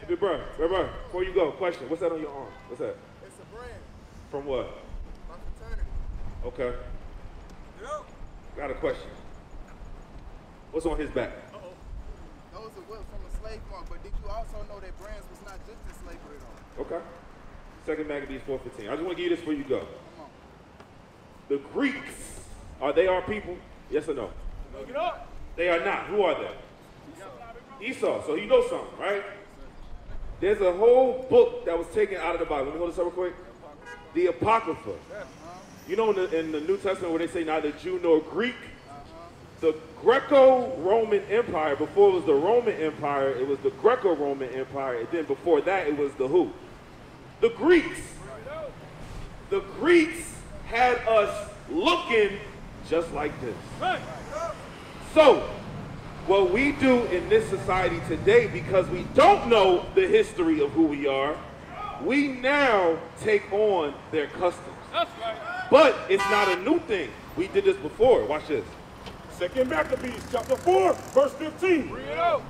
Hey, bro, before you go, question. What's that on your arm? What's that? It's a brand. From what? My fraternity. Okay. Yep. Got a question. What's on his back? Those are whips from a slave mark, but did you also know that brands was not just in slavery though? Okay. Second Maccabees 4:15. I just want to give you this before you go. Come on. The Greeks, are they our people? Yes or no? Look it up. They are not. Who are they? Esau. So you know something, right? There's a whole book that was taken out of the Bible. Let me hold this up real quick. The Apocrypha. You know in the New Testament where they say neither Jew nor Greek? The Greco-Roman Empire, before it was the Roman Empire, it was the Greco-Roman Empire, and then before that it was the who? The Greeks. The Greeks had us looking just like this. So, what we do in this society today, because we don't know the history of who we are, we now take on their customs. But it's not a new thing. We did this before. Watch this. Second Maccabees chapter 4, verse 15.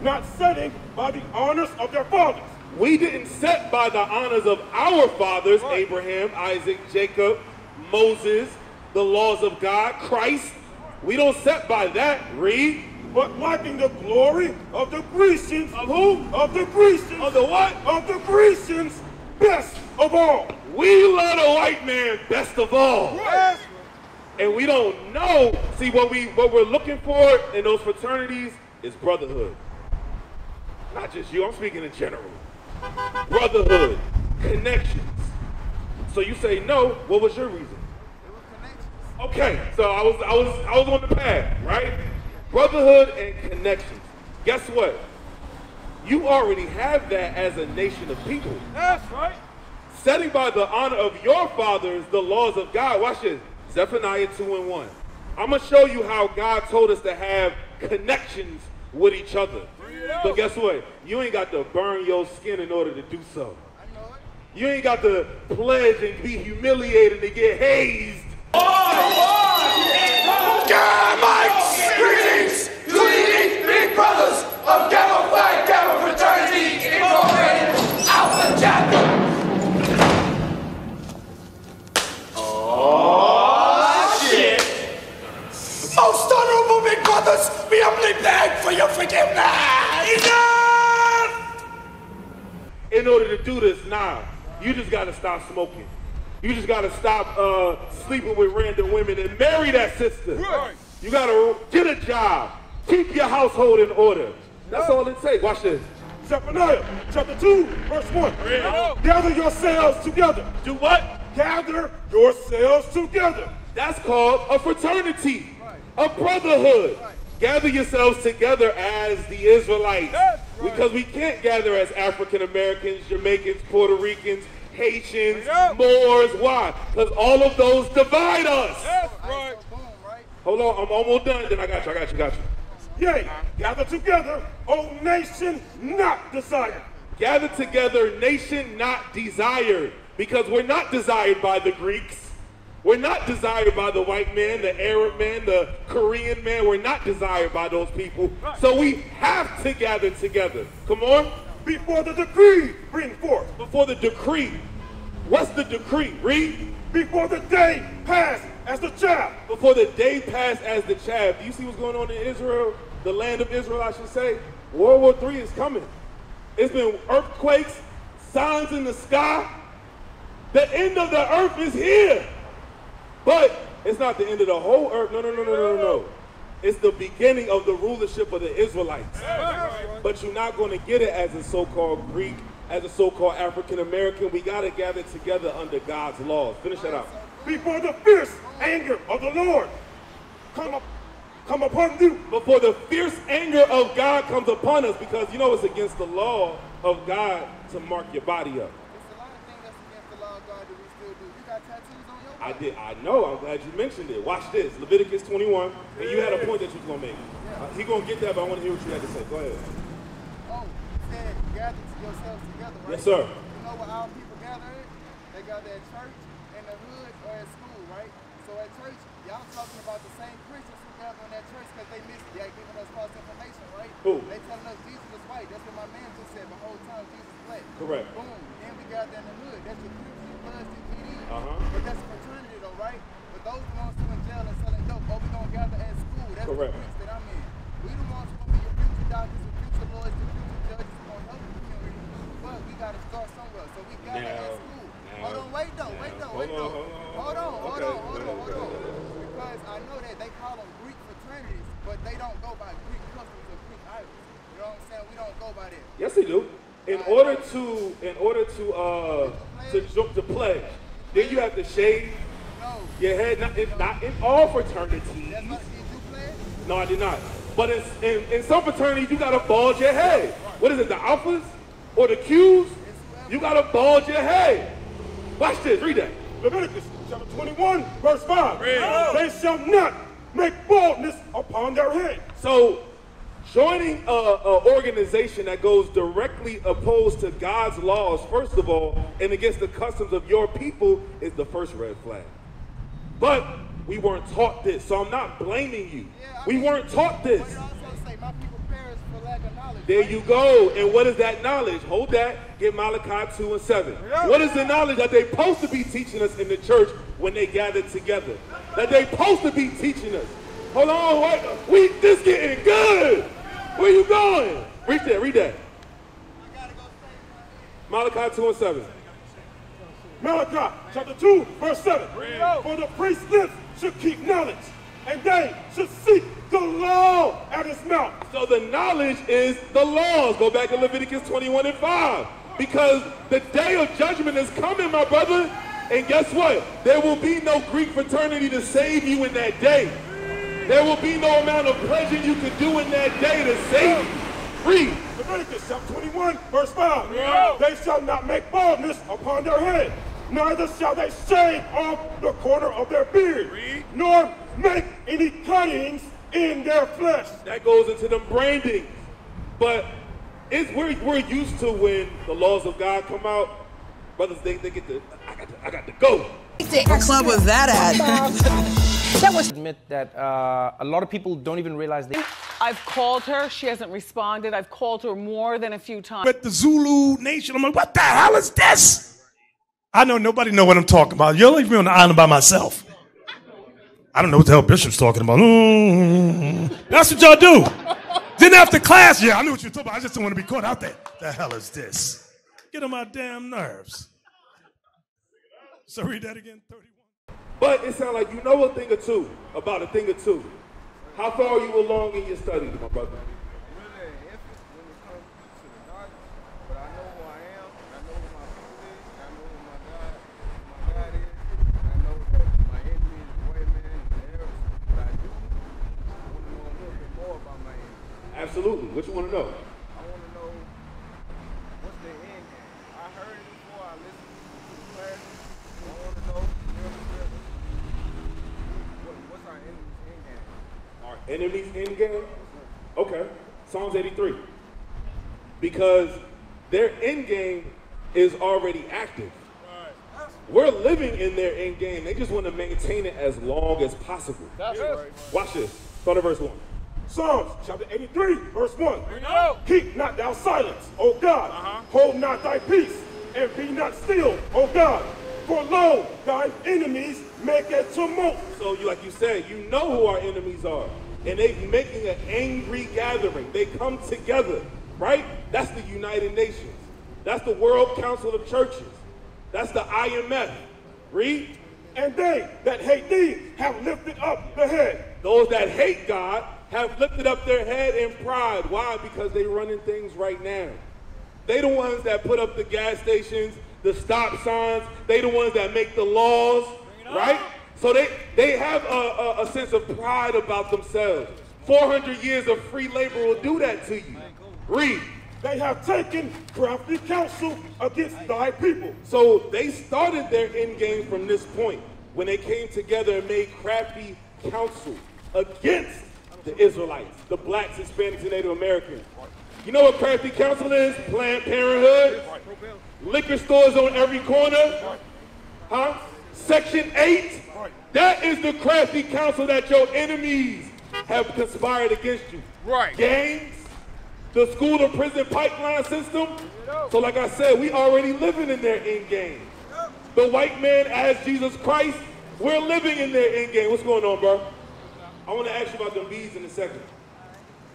Not setting by the honors of their fathers. We didn't set by the honors of our fathers, Abraham, Isaac, Jacob, Moses, the laws of God, Christ. We don't set by that. Read. But lacking the glory of the Grecians. Of who? Of the Grecians. Of the what? Of the Grecians, best of all. We love the white man best of all. Yes. And we don't know. See, what we're looking for in those fraternities is brotherhood. Not just you, I'm speaking in general. Brotherhood, connections. So you say no, what was your reason? It was connections. Okay, so I was on the path, right? Brotherhood and connections. Guess what? You already have that as a nation of people. That's right. Setting by the honor of your fathers the laws of God. Watch this. Zephaniah 2:1. I'm going to show you how God told us to have connections with each other. But guess what? You ain't got to burn your skin in order to do so. I know it. You ain't got to pledge and be humiliated and get hazed. Gamites! Greetings to the big brothers of Gamma Phi Gamma Fraternities Incorporated Alpha Chapter. Most honorable big brothers, we humbly beg for your forgiveness! Enough! In order to do this now, you just got to stop smoking. You just got to stop sleeping with random women and marry that sister. Right. You got to get a job. Keep your household in order. That's all it takes. Watch this. Zephaniah chapter 2, verse 1. Gather yourselves together. Do what? Gather yourselves together. That's called a fraternity. A brotherhood. Gather yourselves together as the Israelites. Because we can't gather as African Americans, Jamaicans, Puerto Ricans, Haitians, Moors. Why? Because all of those divide us. Right. Boom, right? Hold on, I'm almost done. Then I got you. Yea, gather together, O nation not desired. Gather together, nation not desired. Because we're not desired by the Greeks. We're not desired by the white man, the Arab man, the Korean man. We're not desired by those people. So we have to gather together. Come on. Before the decree bring forth. Before the decree. What's the decree? Read. Before the day pass as the chaff. Before the day pass as the chaff. Do you see what's going on in Israel? The land of Israel, I should say. World War III is coming. It's been earthquakes, signs in the sky. The end of the earth is here. But it's not the end of the whole earth. No. It's the beginning of the rulership of the Israelites. But you're not going to get it as a so-called Greek, as a so-called African American. We got to gather together under God's laws. Finish that out. Before the fierce anger of the Lord come upon you. Before the fierce anger of God comes upon us, because you know it's against the law of God to mark your body up. It's a lot of things that's against the law of God that we still do. You got tattoos on your body. I know. I'm glad you mentioned it. Watch this. Leviticus 21. And you had a point that you was going to make. He going to get that, but I want to hear what you had to say. Go ahead. Oh, you said gather yourselves together, right? Yes, sir. You know what our people gather at? They gather at church, in the hood, or at school, right? So at church, y'all talking about the same Christians who gather in that church because they giving us false information, right? Who? They telling us Jesus is white. That's what my man just said. The whole time Jesus is black. Correct. Boom. Then we gather in the hood. That's your Crips, your Bloods, your GDs. Uh-huh. But that's a fraternity though, right? But those ones who in jail and selling dope, oh, we gonna gather at school. That's Correct. the Crips that I'm in. We the ones who gonna be your future doctors, your future lawyers, your future judges who gonna help the community. But we gotta start somewhere. So we gather at school. Hold on, wait though. Hold on. Because I know that they call them Greek fraternities, but they don't go by Greek customs or Greek idols. You know what I'm saying? We don't go by that. Yes, they do. In order to pledge, then you have to shave your head. Not in all fraternities. That's what, did you pledge? No, I did not. But in some fraternities, you gotta bulge your head. What is it, the alphas or the Qs? You gotta bulge your head. Watch this. Read that. Leviticus chapter 21, verse 5. They shall not make baldness upon their head. So, joining an organization that goes directly opposed to God's laws, first of all, and against the customs of your people, is the first red flag. But we weren't taught this, so I'm not blaming you. We weren't taught this. But it also say, my people perish for lack of knowledge. There you go. And what is that knowledge? Hold that. Get Malachi 2 and 7. What is the knowledge that they're supposed to be teaching us in the church when they gather together? That they're supposed to be teaching us. Hold on, wait. This getting good. Where you going? Read that. I gotta go save my head. Malachi 2 and 7. Malachi chapter 2, verse 7. For the priest's lips should keep knowledge, and they should seek the law at his mouth. So the knowledge is the laws. Go back to Leviticus 21 and 5. Because the day of judgment is coming, my brother. And guess what? There will be no Greek fraternity to save you in that day. There will be no amount of pledging you can do in that day to save you. Read. Leviticus chapter 21, verse 5. They shall not make baldness upon their head, neither shall they shave off the corner of their beard, nor make any cuttings in their flesh. That goes into them branding. But we're used to when the laws of God come out, brothers, they get the, I got to go. What club was that at? That was admit that a lot of people don't even realize they. I've called her. She hasn't responded. I've called her more than a few times. But the Zulu Nation, I'm like, what the hell is this? I know nobody know what I'm talking about. You'll leave me on the island by myself. I don't know what the hell Bishop's talking about. That's what y'all do. Then after class, yeah, I knew what you were talking about. I just don't want to be caught out there. The hell is this? Get on my damn nerves. So read that again, 31. But it sounds like you know a thing or two about a thing or two. How far are you along in your studies, my brother? Really an infant when it comes to the knowledge, but I know who I am, and I know who my people is, and I know who my God is, and I know that my enemy is the white man and the Arabs, but I do want to know a little bit more about my enemy. Absolutely. What you want to know? I want to know what's their end game. I heard it before, I listened to the classes, so I want to know what's our enemy's end game. Our enemy's end game? Okay. Psalms 83. Because their end game is already active. We're living in their end game. They just want to maintain it as long as possible. That's right. Watch this. Start at verse 1. Psalms chapter 83, verse 1. Keep not thou silence, O God. Hold not thy peace, and be not still, O God. For lo, thine enemies make a tumult. So, like you said, you know who our enemies are. And they're making an angry gathering. They come together, right? That's the United Nations. That's the World Council of Churches. That's the IMF. Read. And they that hate thee have lifted up the head. Those that hate God have lifted up their head in pride. Why? Because they running things right now. They the ones that put up the gas stations, the stop signs. They the ones that make the laws, right? So they have a sense of pride about themselves. 400 years of free labor will do that to you. Read. They have taken crafty counsel against thy people. So they started their end game from this point when they came together and made crafty counsel against the Israelites, the blacks, Hispanics, and Native Americans. You know what crafty counsel is? Planned Parenthood, liquor stores on every corner, huh? Section 8, that is the crafty counsel that your enemies have conspired against you. Right. Gangs, the school to prison pipeline system. So like I said, we already living in their end game. The white man as Jesus Christ, we're living in their end game. What's going on, bro? I want to ask you about them bees in a second.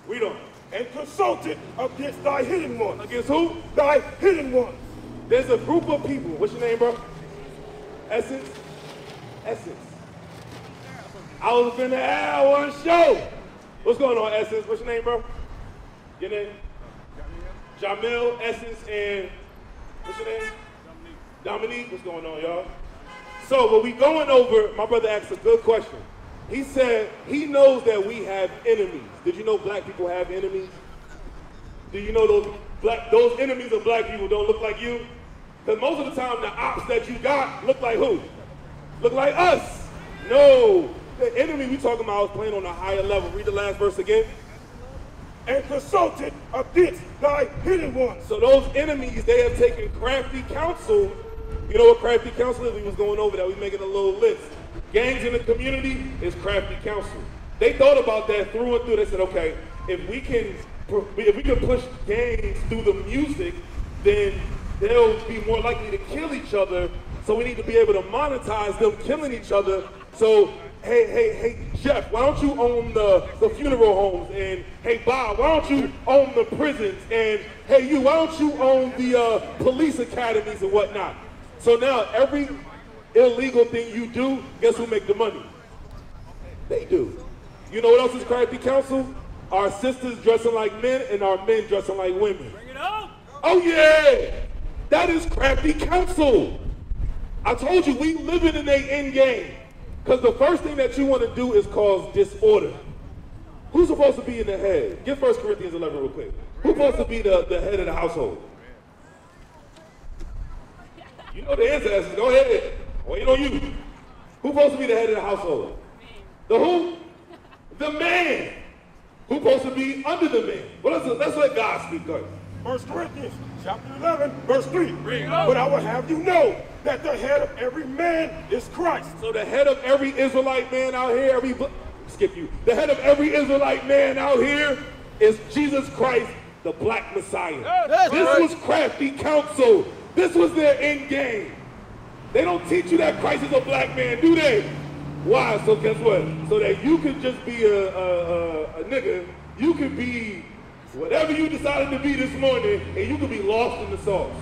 Read on. And consulted against thy hidden ones. Against who? Thy hidden ones. There's a group of people. What's your name, bro? Essence? Essence. I was finna have one show. What's going on, Essence? What's your name, bro? Your name? Jamil, Essence, and what's your name? Dominique. What's going on, y'all? So when we going over, my brother asked a good question. He said he knows that we have enemies. Did you know black people have enemies? Do you know those enemies of black people don't look like you? Because most of the time the ops that you got look like who? Look like us. No. The enemy we talking about is playing on a higher level. Read the last verse again. And consulted against thy hidden ones. So those enemies, they have taken crafty counsel. You know what crafty counsel is? We was going over that. We making a little list. Gangs in the community is crafty counsel. They thought about that through and through. They said, okay, if we can push gangs through the music, then they'll be more likely to kill each other. So we need to be able to monetize them killing each other. So, hey, Jeff, why don't you own the funeral homes? And hey, Bob, why don't you own the prisons? And hey, you, why don't you own the police academies and whatnot? So now every illegal thing you do, guess who make the money? They do. You know what else is crafty counsel? Our sisters dressing like men and our men dressing like women. Bring it up! Oh yeah! That is crafty counsel. I told you, we living in a end game. Because the first thing that you want to do is cause disorder. Who's supposed to be in the head? Get 1 Corinthians 11 real quick. Who's supposed to be the head of the household? You know the answer. Go ahead. Wait on you. Who's supposed to be the head of the household? The who? The man. Who's supposed to be under the man? Well, let's let God speak first. 1 Corinthians chapter 11, verse 3. But I will have you know that the head of every man is Christ. So the head of every Israelite man out here, the head of every Israelite man out here is Jesus Christ, the black Messiah. This was crafty counsel. This was their end game. They don't teach you that Christ is a black man, do they? Why? So guess what? So that you could just be a nigga, you could be whatever you decided to be this morning, and you could be lost in the sauce.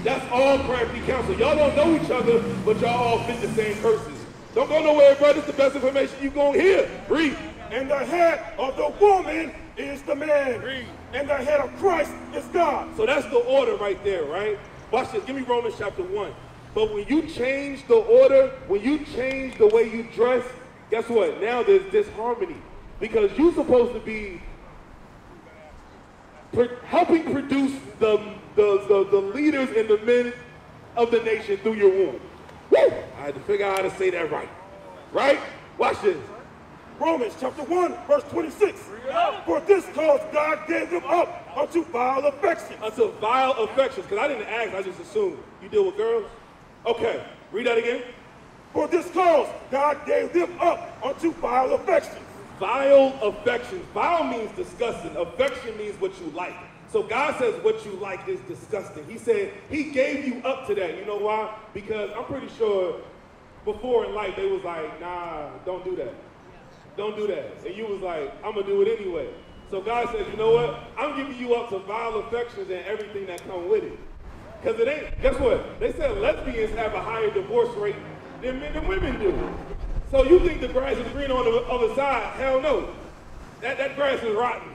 That's all crafty counsel. Y'all don't know each other, but y'all all fit the same curses. Don't go nowhere, brother. It's the best information you gonna hear. Read. And the head of the woman is the man. Read. And the head of Christ is God. So that's the order right there, right? Watch this. Give me Romans chapter 1. But when you change the order, when you change the way you dress, guess what? Now there's disharmony. Because you're supposed to be helping produce the leaders and the men of the nation through your womb. Woo! I had to figure out how to say that right. Right? Watch this. Romans chapter 1, verse 26. For this cause God gave them up unto vile affections. Unto vile affections. Because I didn't ask, I just assumed. You deal with girls? Okay. Read that again. For this cause God gave them up unto vile affections. Vile affections. Vile means disgusting. Affection means what you like. So God says what you like is disgusting. He said he gave you up to that. You know why? Because I'm pretty sure before in life they was like, nah, don't do that. Don't do that. And you was like, I'm going to do it anyway. So God says, you know what? I'm giving you up to vile affections and everything that come with it. Because it ain't, guess what? They said lesbians have a higher divorce rate than men and women do. So you think the grass is green on the other side? Hell no. That grass is rotten.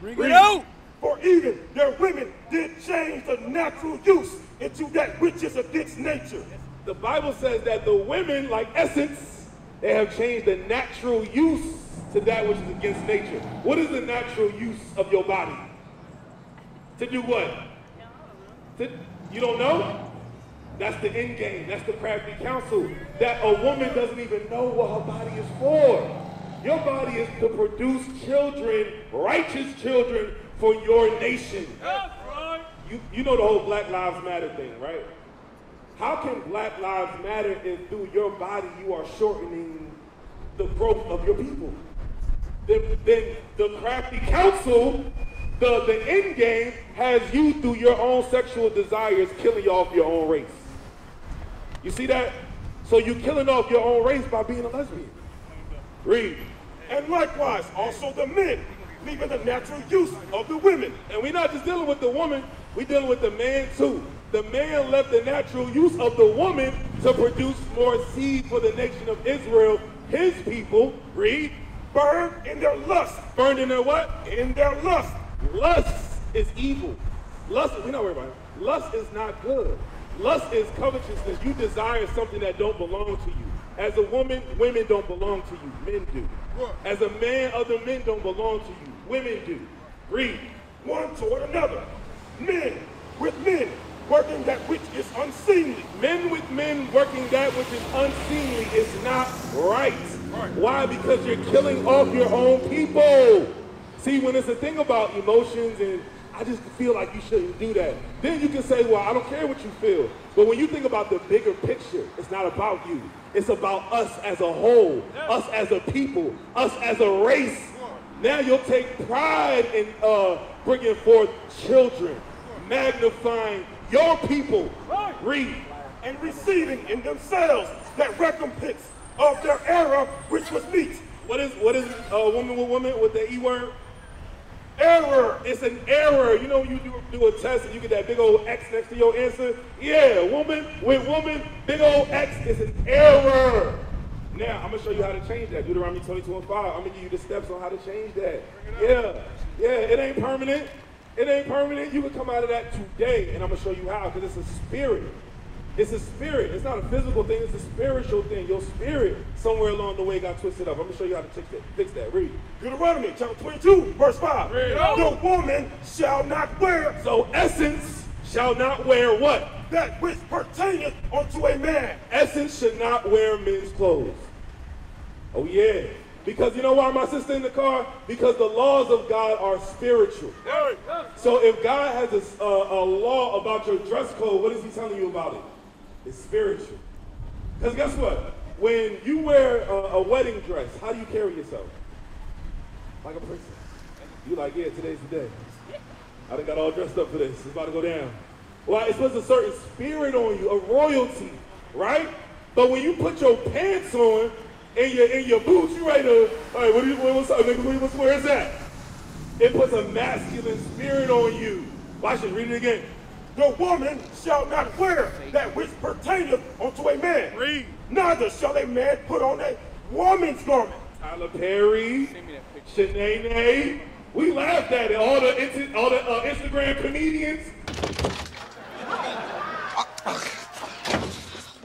Bring it out. For even their women did change the natural use into that which is against nature. The Bible says that the women, like Essence, they have changed the natural use to that which is against nature. What is the natural use of your body? To do what? You don't know? That's the end game. That's the crafty counsel. That a woman doesn't even know what her body is for. Your body is to produce children, righteous children, for your nation. You know the whole Black Lives Matter thing, right? How can Black Lives Matter if through your body you are shortening the growth of your people? Then the crafty council, the end game, has you through your own sexual desires killing you off your own race. You see that? So you're killing off your own race by being a lesbian. Read. And likewise, also the men, leaving the natural use of the women. And we're not just dealing with the woman, we're dealing with the man too. The man left the natural use of the woman to produce more seed for the nation of Israel, his people. Read. Burned in their lust. Burned in their what? In their lust. Lust is evil. Lust, we know everybody. Lust is not good. Lust is covetousness. You desire something that don't belong to you. As a woman, women don't belong to you. Men do. As a man, other men don't belong to you. Women do. Read. One toward another. Men with men, working that which is unseemly. Men with men working that which is unseemly is not right. Why? Because you're killing off your own people. See, when it's a thing about emotions and I just feel like you shouldn't do that, then you can say, well, I don't care what you feel. But when you think about the bigger picture, it's not about you. It's about us as a whole, us as a people, us as a race. Now you'll take pride in bringing forth children, magnifying your people. Read. And receiving in themselves that recompense of their error, which was meet. What is woman with the E word? Error. It's an error. You know, you do a test and you get that big old X next to your answer. Yeah, woman with woman, big old X is an error. Now, I'm going to show you how to change that. Deuteronomy 22:5. I'm going to give you the steps on how to change that. Yeah, it ain't permanent. It ain't permanent. You can come out of that today, and I'm going to show you how, because it's a spirit. It's a spirit. It's not a physical thing. It's a spiritual thing. Your spirit, somewhere along the way, got twisted up. I'm going to show you how to fix that. Read. Deuteronomy chapter 22, verse 5. Read. The woman shall not wear. So essence shall not wear what? That which pertaineth unto a man. Essence should not wear men's clothes. Oh, yeah. Because you know why, my sister, in the car? Because the laws of God are spiritual. So if God has a law about your dress code, what is he telling you about it? It's spiritual. Because guess what? When you wear a wedding dress, how do you carry yourself? Like a princess. You like, yeah, today's the day. I done got all dressed up for this. It's about to go down. Well, it's puts a certain spirit on you, a royalty, right? But when you put your pants on and your boots, you ready to, all right, what's up, nigga? Where is that? It puts a masculine spirit on you. Watch it, read it again. The woman shall not wear that which pertaineth unto a man. Read. Neither shall a man put on a woman's garment. Tyler Perry, Shanae, we laughed at it. All the Instagram comedians.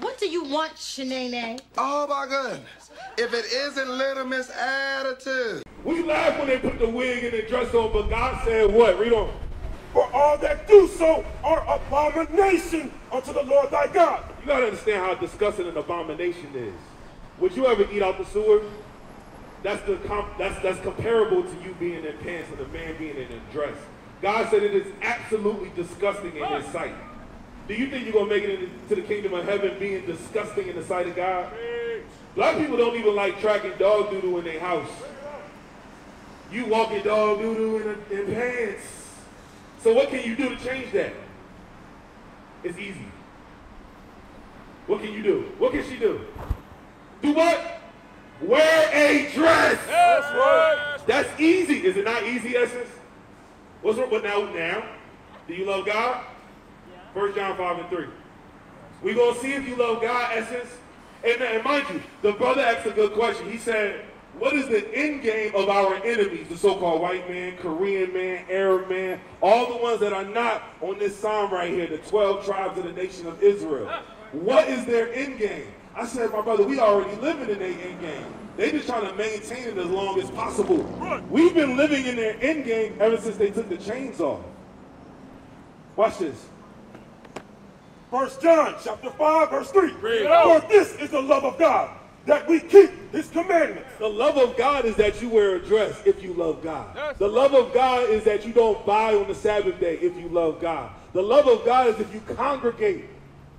What do you want, Shanae? Oh my goodness. If it isn't Little Miss Attitude. We laughed when they put the wig and the dress on, but God said what? Read on. For all that do so are abomination unto the Lord thy God. You gotta understand how disgusting an abomination is. Would you ever eat out the sewer? That's comparable to you being in pants and a man being in a dress. God said it is absolutely disgusting in his sight. Do you think you're gonna make it into the kingdom of heaven being disgusting in the sight of God? Black people don't even like tracking dog doo-doo in their house. You walking dog doo-doo in pants. So what can you do to change that? It's easy. What can you do? What can she do? Do what? Wear a dress. Yes. That's easy. Is it not easy, Essence? What's wrong? What now? Do you love God? 1 John 5:3. We're going to see if you love God, Essence. And mind you, the brother asked a good question. He said, what is the end game of our enemies, the so-called white man, Korean man, Arab man, all the ones that are not on this psalm right here, the 12 tribes of the nation of Israel? What is their end game? I said, my brother, we already living in their end game. They just trying to maintain it as long as possible. We've been living in their end game ever since they took the chains off. Watch this. 1 John chapter 5, verse 3. For this is the love of God, that we keep his commandments. The love of God is that you wear a dress if you love God. The love of God is that you don't buy on the Sabbath day if you love God. The love of God is if you congregate.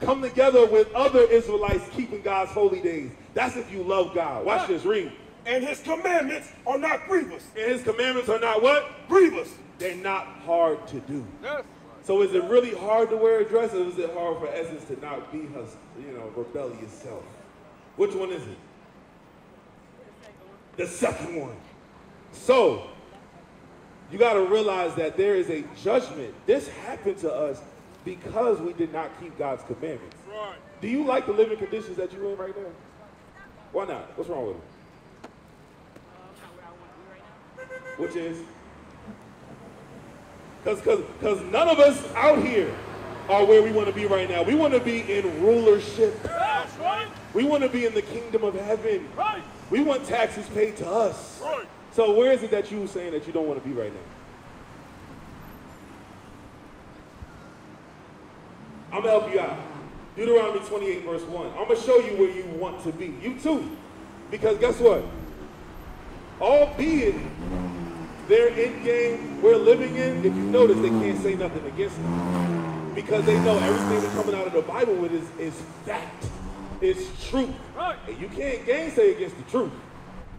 come together with other Israelites keeping God's holy days. That's if you love God. Watch this, read. And his commandments are not grievous. And his commandments are not what? Grievous. They're not hard to do. Yes. So is it really hard to wear a dress, or is it hard for Essence to not be her, rebellious self? Which one is it? The second one. So, you got to realize that there is a judgment. This happened to us because we did not keep God's commandments. Right. Do you like the living conditions that you're in right now? Why not? What's wrong with them? Which is? Because none of us out here are where we want to be right now. We want to be in rulership. That's right. We want to be in the kingdom of heaven. Right. We want taxes paid to us. Right. So where is it that you're saying that you don't want to be right now? I'm going to help you out. Deuteronomy 28 verse 1. I'm going to show you where you want to be. You too. Because guess what? Albeit their end game we're living in, if you notice, they can't say nothing against it. Because they know everything that's coming out of the Bible with is fact. It's truth. Right. And you can't gainsay against the truth.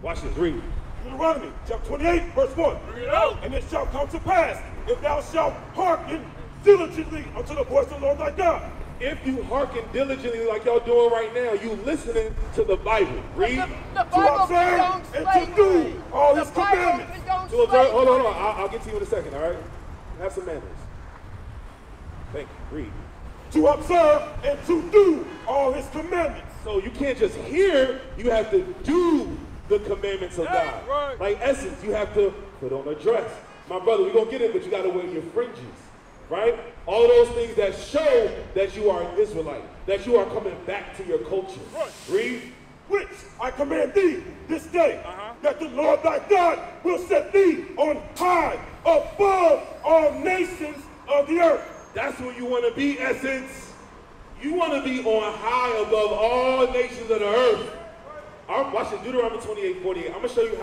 Watch this, read. Deuteronomy chapter 28 verse 1. Bring it out. And it shall come to pass, if thou shalt hearken diligently unto the voice of the Lord thy God. If you hearken diligently like y'all doing right now, you listening to the Bible. Read. The To Bible observe condones and to do all his commandments. To observe, hold on. I'll get to you in a second, all right? Have some manners. Thank you. Read. To observe and to do all his commandments. So you can't just hear, you have to do the commandments of God. Right. Like Essence, you have to put on a dress. My brother, we're going to get it, but you got to wear your fringes. Right? All those things that show that you are an Israelite, that you are coming back to your culture. Right. Read. Which I command thee this day, that the Lord thy God will set thee on high above all nations of the earth. That's where you want to be, Essence. You want to be on high above all nations of the earth. Watch it, Deuteronomy 28:48. I'm going to show you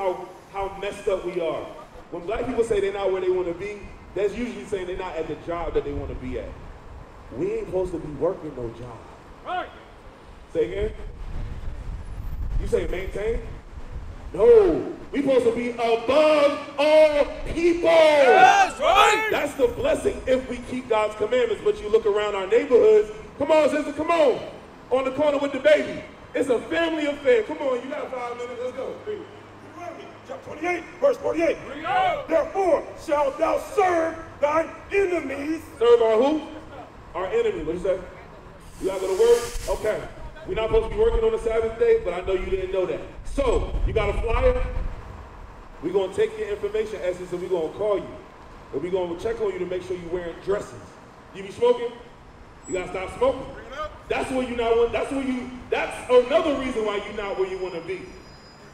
how messed up we are. When black people say they're not where they want to be, that's usually saying they're not at the job that they want to be at. We ain't supposed to be working no job. Right. Say again? You say maintain? No. We supposed to be above all people. That's right. That's the blessing if we keep God's commandments. But you look around our neighborhoods. Come on, sister, come on. On the corner with the baby. It's a family affair. Come on, you got 5 minutes. Let's go. Chapter 28, verse 48. Therefore shalt thou serve thine enemies. Serve our who? Our enemy. What you say? You gotta go to work? Okay. We're not supposed to be working on the Sabbath day, but I know you didn't know that. So, you got a flyer? We're gonna take your information, Essence, and we're gonna call you. And we're gonna check on you to make sure you're wearing dresses. You be smoking? You gotta stop smoking. That's where you not want, that's another reason why you're not where you wanna be.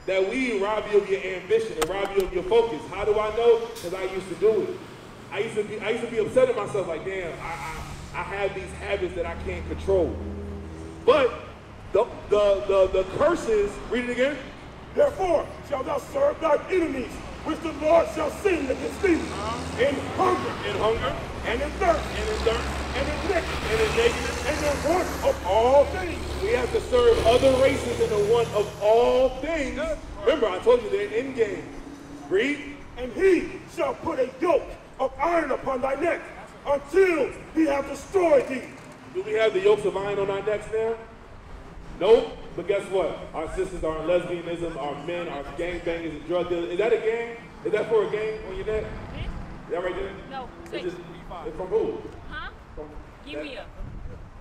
That we rob you of your ambition and rob you of your focus. How do I know? Because I used to do it. I used to be upset at myself, like, damn, I have these habits that I can't control. But the curses, read it again. Therefore shalt thou serve thine enemies, which the Lord shall send against thee, in hunger, and in thirst, and in nakedness, and in want of all things. We have to serve other races in the want of all things. Remember, I told you they're in game. Read. And he shall put a yoke of iron upon thy neck until he have destroyed thee. Do we have the yokes of iron on our necks now? Nope. But guess what? Our sisters are in lesbianism, our men are gangbangers and drug dealers. Is that a gang? Is that for a gang on your neck? Is that right there? No. It's from who? Huh? Give me up.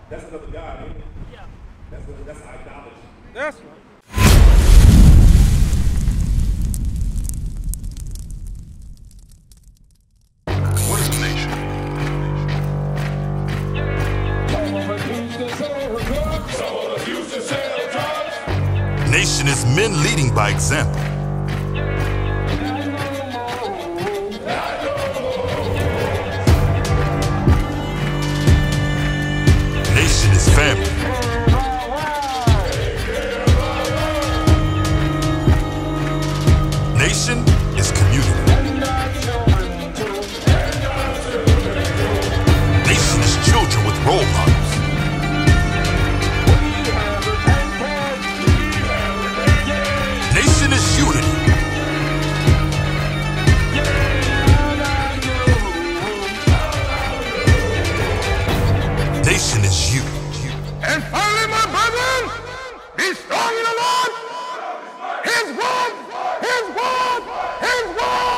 That's another God, ain't it? Yeah. That's idolatry. That's right. What is a nation? Nation is men leading by example. Nation is family. Nation is community. Nation is children with role models. you. And finally, my brethren, be strong in the Lord. His word, his word, his word.